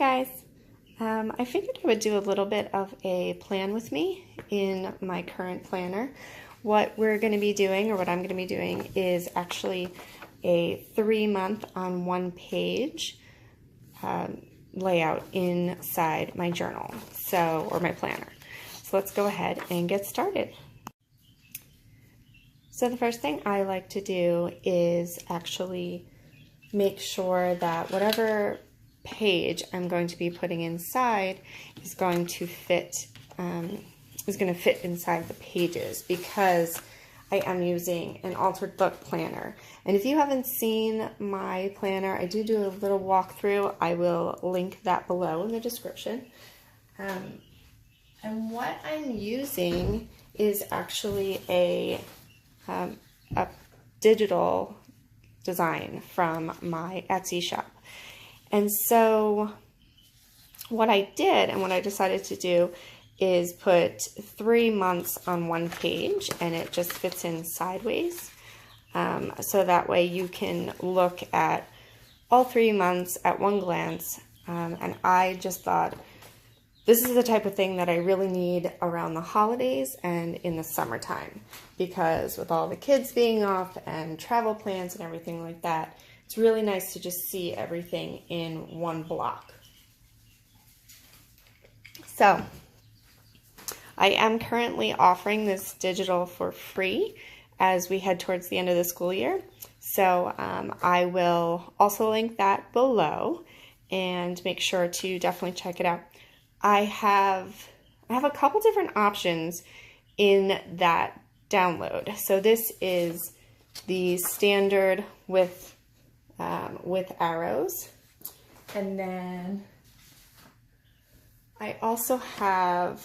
guys, I figured I would do a little bit of a plan with me in my current planner. What we're going to be doing, or what I'm going to be doing, is actually a 3-month on 1 page layout inside my journal, or my planner. So let's go ahead and get started. So the first thing I like to do is actually make sure that whatever page I'm going to be putting inside is going to fit inside the pages, because I am using an altered book planner. And if you haven't seen my planner, I do a little walkthrough. I will link that below in the description. And what I'm using is actually a digital design from my Etsy shop. And so what I did, and what I decided to do, is put 3 months on 1 page, and it just fits in sideways. So that way you can look at all 3 months at one glance. And I just thought, this is the type of thing that I really need around the holidays and in the summertime, because with all the kids being off and travel plans and everything like that, it's really nice to just see everything in one block. So I am currently offering this digital for free as we head towards the end of the school year. So I will also link that below, and make sure to definitely check it out. I have a couple different options in that download. So this is the standard with arrows, and then I also have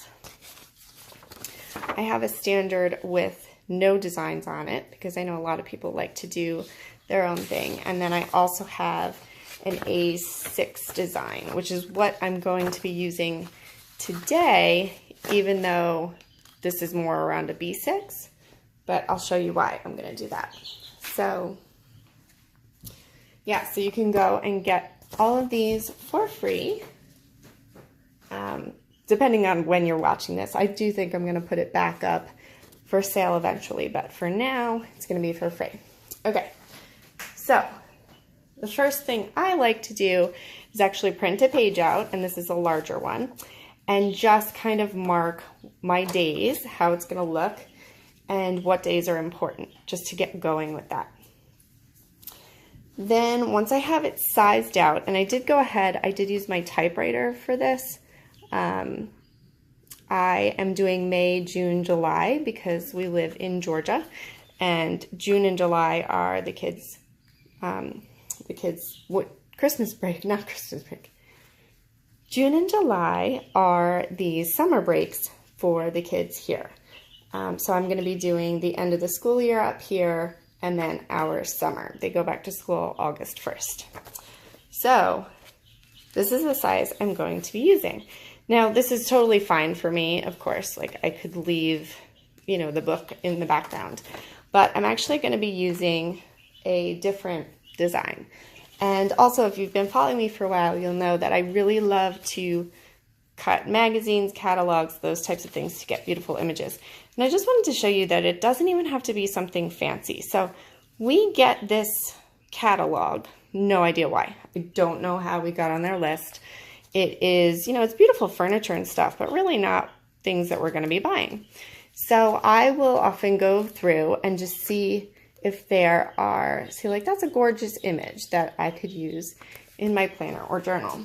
a standard with no designs on it, because I know a lot of people like to do their own thing. And then I also have an A6 design, which is what I'm going to be using today, even though this is more around a B6, but I'll show you why I'm going to do that. So yeah, so you can go and get all of these for free, depending on when you're watching this. I do think I'm going to put it back up for sale eventually, but for now, it's going to be for free. Okay, so the first thing I like to do is actually print a page out, and this is a larger one, and just kind of mark my days, how it's going to look, and what days are important, just to get going with that. Then once I have it sized out, and I did use my typewriter for this. I am doing May, June, July, because we live in Georgia, and June and July are the kids' Christmas break, not Christmas break. June and July are the summer breaks for the kids here. So I'm going to be doing the end of the school year up here, and then our summer. They go back to school August 1st. So this is the size I'm going to be using. Now, this is totally fine for me, of course. Like, I could leave, the book in the background. But I'm actually going to be using a different design. And also, if you've been following me for a while, you'll know that I really love to cut magazines, catalogs, those types of things to get beautiful images. And I just wanted to show you that it doesn't even have to be something fancy. So we get this catalog, no idea why. I don't know how we got on their list. It is, it's beautiful furniture and stuff, but really not things that we're going to be buying. So I will often go through and just see if there are, like, that's a gorgeous image that I could use in my planner or journal.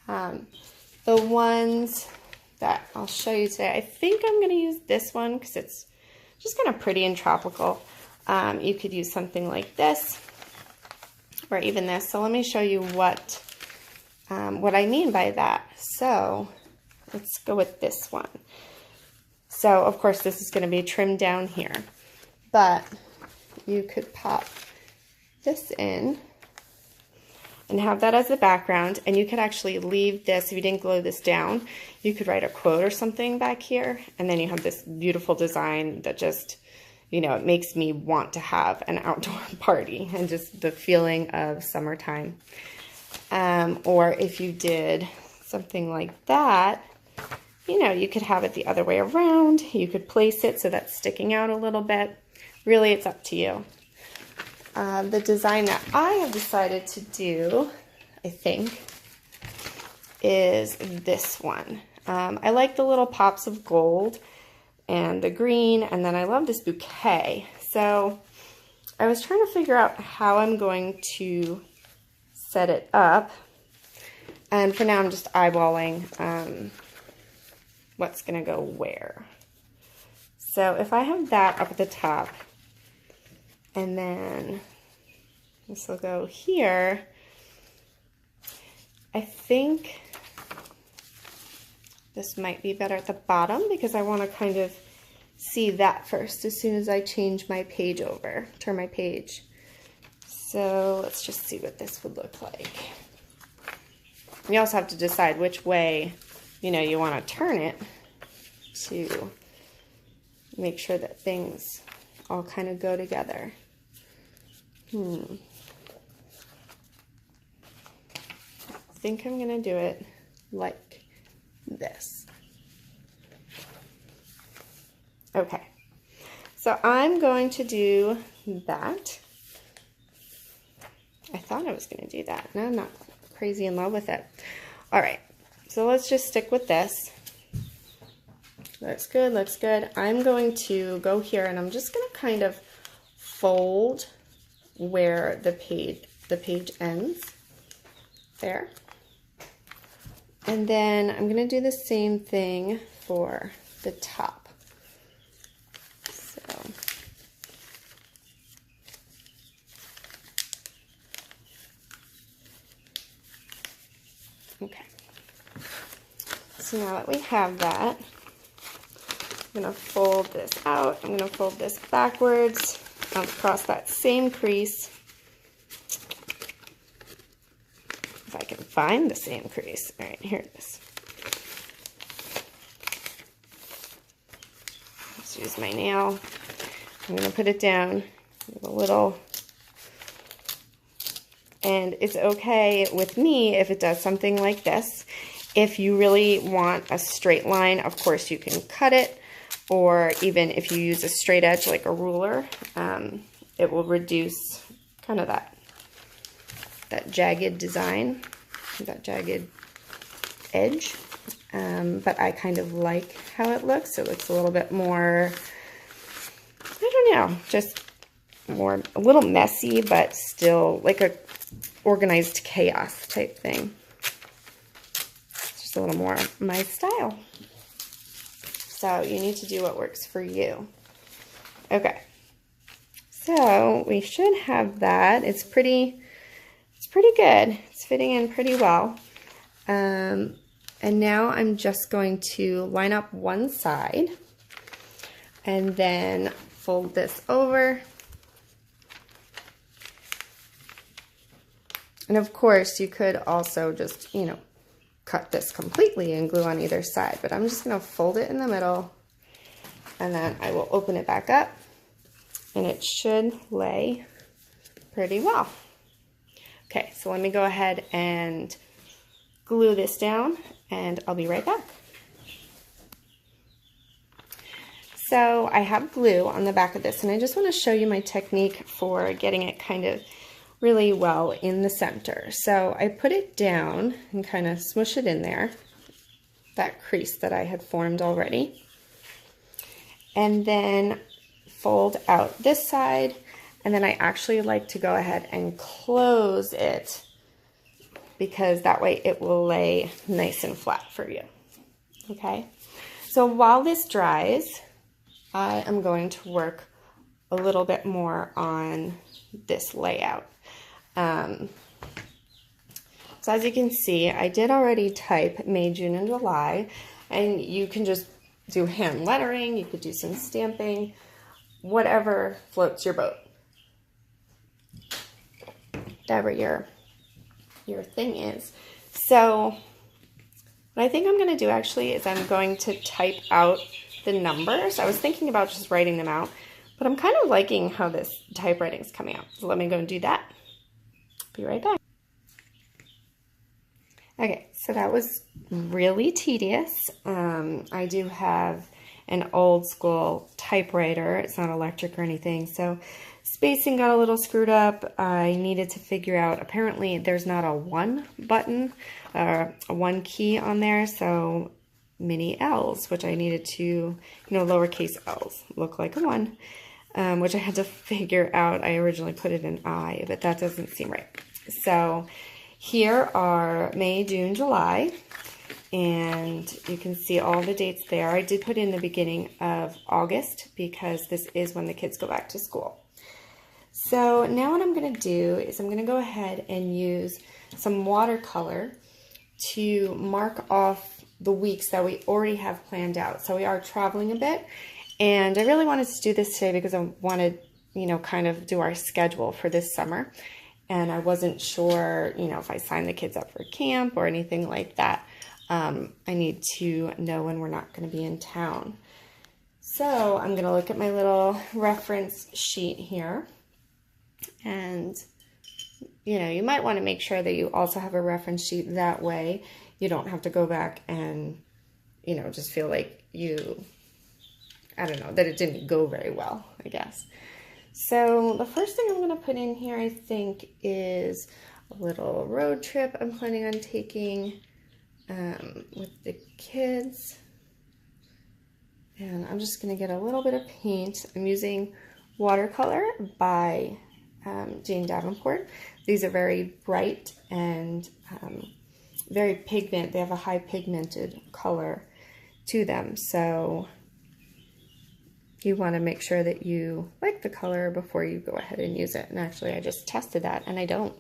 The ones that I'll show you today, I think I'm going to use this one because it's just kind of pretty and tropical. You could use something like this, or even this. So let me show you what I mean by that. So let's go with this one. So of course this is going to be trimmed down here, but you could pop this in and have that as the background, and you could actually leave this, if you didn't glue this down, you could write a quote or something back here, and then you have this beautiful design that just, it makes me want to have an outdoor party and just the feeling of summertime. Or if you did something like that, you know, you could have it the other way around. You could place it so that's sticking out a little bit. Really, it's up to you. The design that I have decided to do, I think, is this one. I like the little pops of gold and the green, and then I love this bouquet. So I was trying to figure out how I'm going to set it up, and for now I'm just eyeballing what's gonna go where. So if I have that up at the top, and then this will go here, I think this might be better at the bottom because I want to kind of see that first as soon as I change my page over, turn my page. So let's just see what this would look like. You also have to decide which way, you know, you want to turn it to make sure that things all kind of go together. I think I'm gonna do it like this. Okay, so I'm going to do that. I thought I was gonna do that. No, I'm not crazy in love with it. All right, so let's just stick with this. Looks good, looks good. I'm going to go here and I'm just gonna kind of fold where the page ends there. And then I'm going to do the same thing for the top. So okay. So now that we have that, I'm going to fold this out. I'm going to fold this backwards across that same crease. If I can find the same crease. All right, here it is. Let's use my nail. I'm going to put it down with a little, and it's okay with me if it does something like this. If you really want a straight line, of course you can cut it, or even if you use a straight edge like a ruler, it will reduce kind of that jagged design, that jagged edge. But I kind of like how it looks. It looks a little bit more, I don't know, just more, a little messy, but still like a organized chaos type thing. It's just a little more my style. So you need to do what works for you. Okay. So we should have that. It's pretty good. It's fitting in pretty well. And now I'm just going to line up one side and then fold this over. And of course you could also just, you know, cut this completely and glue on either side, but I'm just going to fold it in the middle and then I will open it back up and it should lay pretty well. Okay, so let me go ahead and glue this down and I'll be right back. So I have glue on the back of this and I just want to show you my technique for getting it kind of really well in the center. So I put it down and kind of smush it in there, that crease that I had formed already, and then fold out this side, and then I actually like to go ahead and close it because that way it will lay nice and flat for you. Okay, so while this dries, I am going to work a little bit more on this layout. So as you can see, I did already type May, June, and July, and you can just do hand lettering, you could do some stamping, whatever floats your boat. Whatever your thing is. So what I think I'm going to do actually is I'm going to type out the numbers. I was thinking about just writing them out, but I'm kind of liking how this typewriting is coming out. So let me go and do that. Be right back. Okay, so that was really tedious. I do have an old school typewriter. It's not electric or anything, so spacing got a little screwed up. I needed to figure out, apparently there's not a one button, a one key on there, so mini L's, which I needed to, lowercase L's look like a one, which I had to figure out. I originally put it in I, but that doesn't seem right. So here are May, June, July, and you can see all the dates there. I did put in the beginning of August because this is when the kids go back to school. So now what I'm going to do is I'm going to go ahead and use some watercolor to mark off the weeks that we already have planned out. So we are traveling a bit, and I really wanted to do this today because I wanted, kind of do our schedule for this summer. And I wasn't sure, if I signed the kids up for camp or anything like that. I need to know when we're not going to be in town. So I'm going to look at my little reference sheet here. And, you might want to make sure that you also have a reference sheet. That way you don't have to go back and, just feel like that it didn't go very well, I guess. So the first thing I'm going to put in here, I think, is a little road trip I'm planning on taking with the kids. And I'm just going to get a little bit of paint. I'm using watercolor by Jane Davenport. These are very bright and very pigment. They have a high pigmented color to them. So you want to make sure that you like the color before you go ahead and use it. And actually, I just tested that and I don't.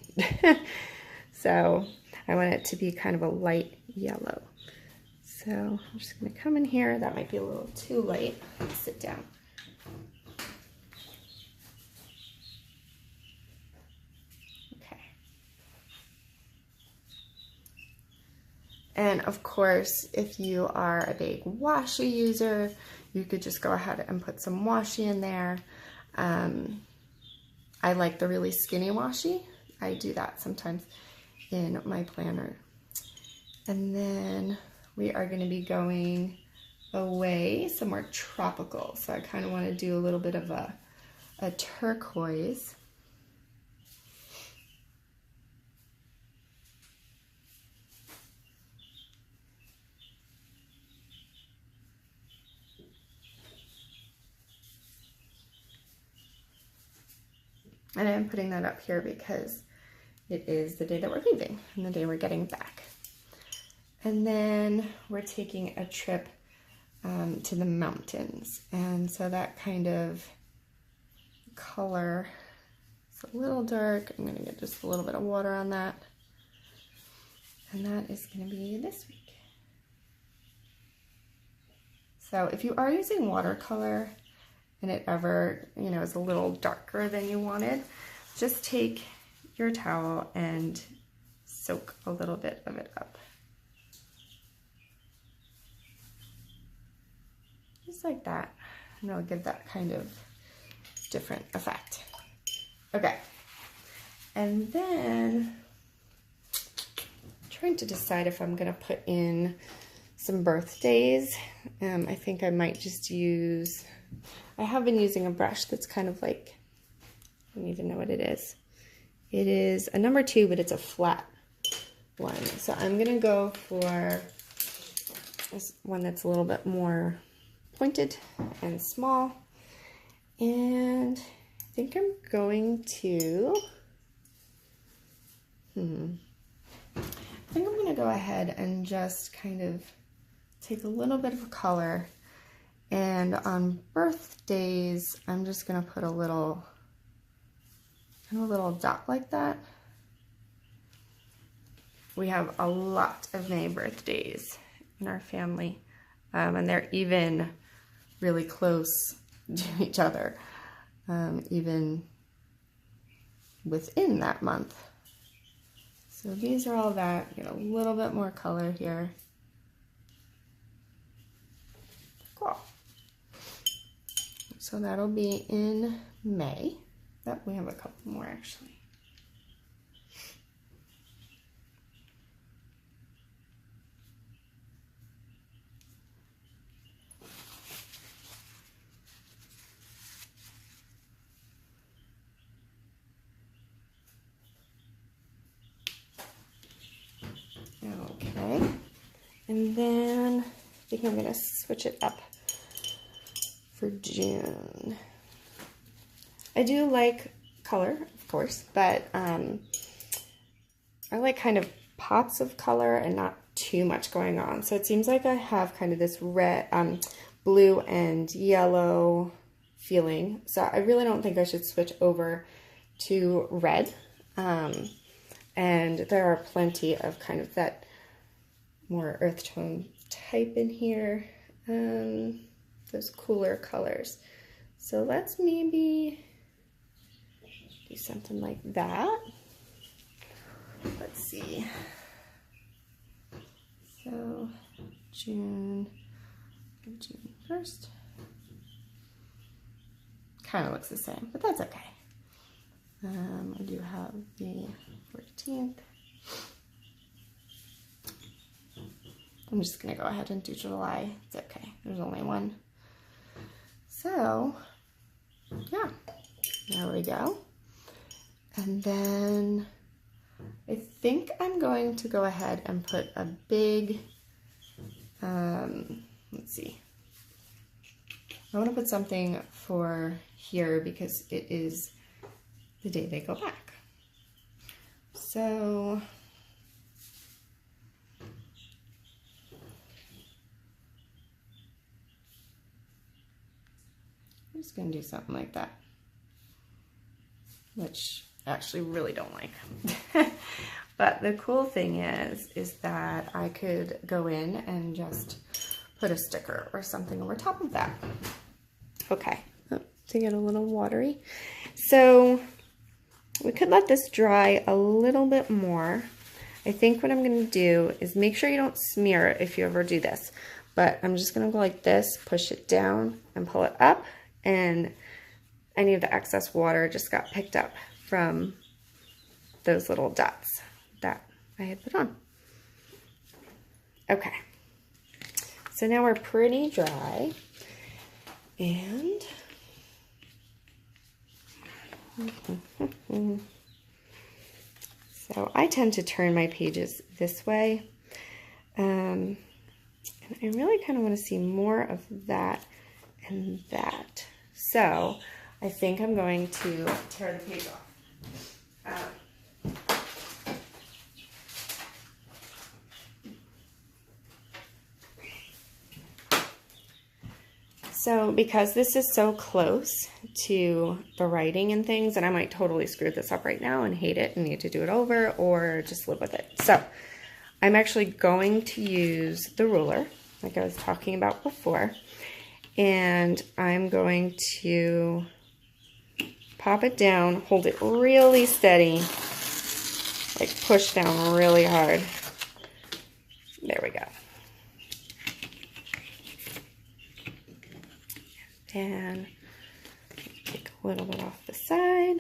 So I want it to be kind of a light yellow. So I'm just going to come in here. That might be a little too light. Sit down. Okay. And of course, if you are a big washi user, you could just go ahead and put some washi in there. I like the really skinny washi. I do that sometimes in my planner. And then we are going to be going away somewhere tropical. So I kind of want to do a little bit of a turquoise. And I'm putting that up here because it is the day that we're leaving and the day we're getting back. And then we're taking a trip to the mountains. And so that kind of color is a little dark. I'm going to get just a little bit of water on that. And that is going to be this week. So if you are using watercolor and it ever, is a little darker than you wanted, just take your towel and soak a little bit of it up. Just like that, and it'll give that kind of different effect. Okay, and then I'm trying to decide if I'm gonna put in some birthdays. I think I might just use, I have been using a brush that's kind of like, I don't even know what it is. It is a number 2, but it's a flat one. So I'm gonna go for this one that's a little bit more pointed and small. And I think I'm going to, I think I'm gonna go ahead and just kind of take a little bit of color. And on birthdays, I'm just gonna put a little dot like that. We have a lot of May birthdays in our family, and they're even really close to each other, even within that month. So these are all that. Get a little bit more color here. Cool. So that'll be in May. Oh, we have a couple more actually. And then I think I'm gonna switch it up for June. I do like color, of course, but I like kind of pops of color and not too much going on. So it seems like I have kind of this red, blue and yellow feeling. So I really don't think I should switch over to red. And there are plenty of kind of that more earth tone type in here. Those cooler colors. So let's maybe do something like that. Let's see. So June 1st. Kind of looks the same, but that's okay. I do have the 14th. I'm just gonna go ahead and do July. It's okay, there's only one. So, yeah, there we go. And then I think I'm going to go ahead and put a big, let's see. I want to put something for here because it is the day they go back. So I'm just going to do something like that, which I actually really don't like. But the cool thing is that I could go in and just put a sticker or something over top of that. Okay, to get a little watery. So we could let this dry a little bit more. I think what I'm going to do is make sure you don't smear it if you ever do this. But I'm just going to go like this, push it down and pull it up. And any of the excess water just got picked up from those little dots that I had put on. Okay, so now we're pretty dry, and so I tend to turn my pages this way, and I really kind of want to see more of that and that. So I think I'm going to tear the page off. So because this is so close to the writing and things, and I might totally screw this up right now and hate it and need to do it over or just live with it. So I'm actually going to use the ruler like I was talking about before, and I'm going to pop it down, hold it really steady, like push down really hard. There we go. And take a little bit off the side.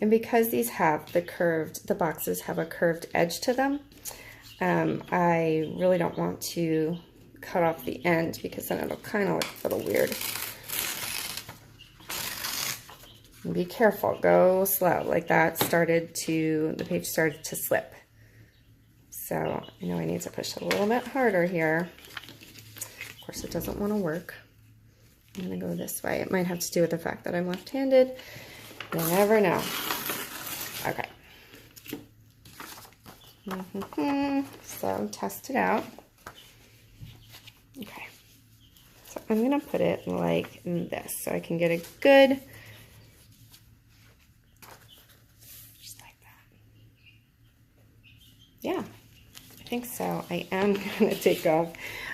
And because these have the boxes have a curved edge to them, I really don't want to cut off the end because then it'll kind of look a little weird. And be careful, go slow. Like that the page started to slip. So I know I need to push a little bit harder here. Of course, it doesn't want to work. I'm gonna go this way. It might have to do with the fact that I'm left-handed. You never know. Okay. So test it out. Okay. So I'm gonna put it like this so I can get a good, just like that. Yeah, I think so. I am gonna take off.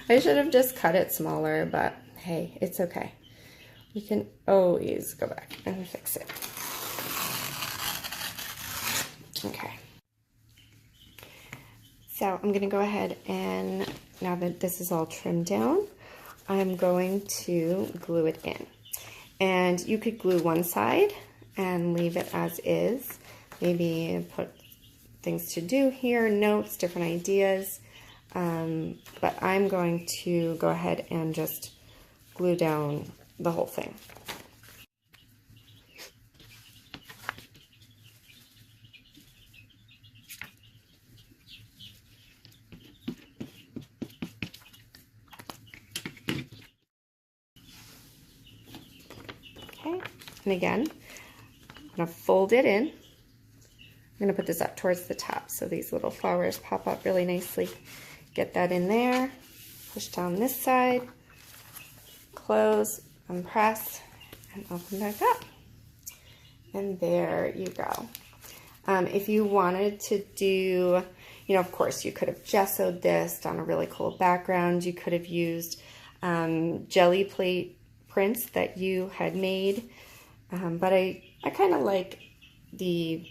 I should have just cut it smaller, but hey, it's okay. We can always go back and fix it. Okay. So I'm going to go ahead and, now that this is all trimmed down, I'm going to glue it in. And you could glue one side and leave it as is. Maybe put things to do here, notes, different ideas. But I'm going to go ahead and just glue down the whole thing. Okay, and again, I'm going to fold it in. I'm going to put this up towards the top so these little flowers pop up really nicely. Get that in there, push down this side, close, unpress, and open back up. And there you go. If you wanted to do, of course, you could have gessoed this, done a really cool background. You could have used jelly plate prints that you had made. But I kind of like the,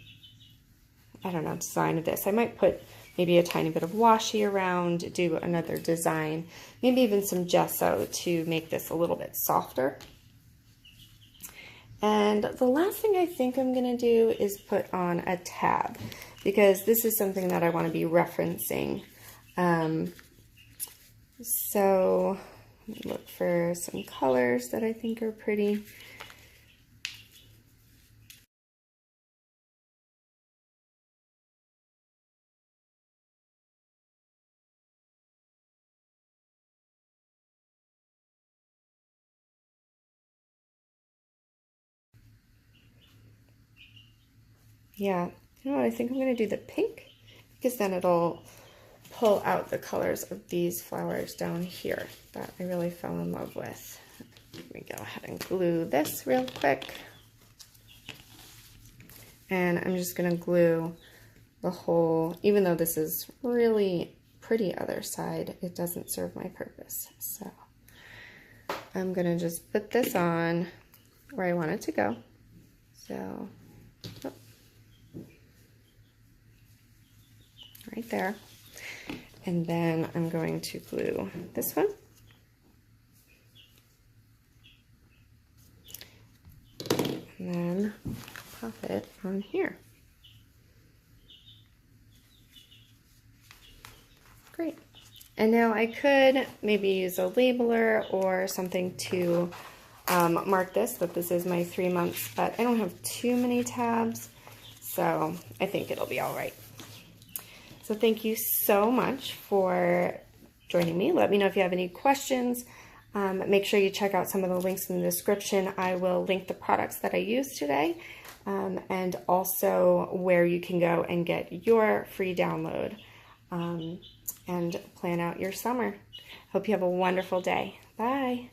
design of this. I might put maybe a tiny bit of washi around, do another design, maybe even some gesso to make this a little bit softer. And the last thing I think I'm going to do is put on a tab, because this is something that I want to be referencing. So look for some colors that I think are pretty. Yeah, I think I'm going to do the pink, because then it'll pull out the colors of these flowers down here that I really fell in love with. Let me go ahead and glue this real quick. And I'm just going to glue the whole, even though this is really pretty other side, it doesn't serve my purpose. So I'm going to just put this on where I want it to go. So, oh, right there. And then I'm going to glue this one. And then pop it on here. Great. And now I could maybe use a labeler or something to mark this, that this is my 3 months, but I don't have too many tabs, so I think it'll be all right. So thank you so much for joining me. Let me know if you have any questions. Make sure you check out some of the links in the description. I will link the products that I used today, and also where you can go and get your free download and plan out your summer. Hope you have a wonderful day. Bye.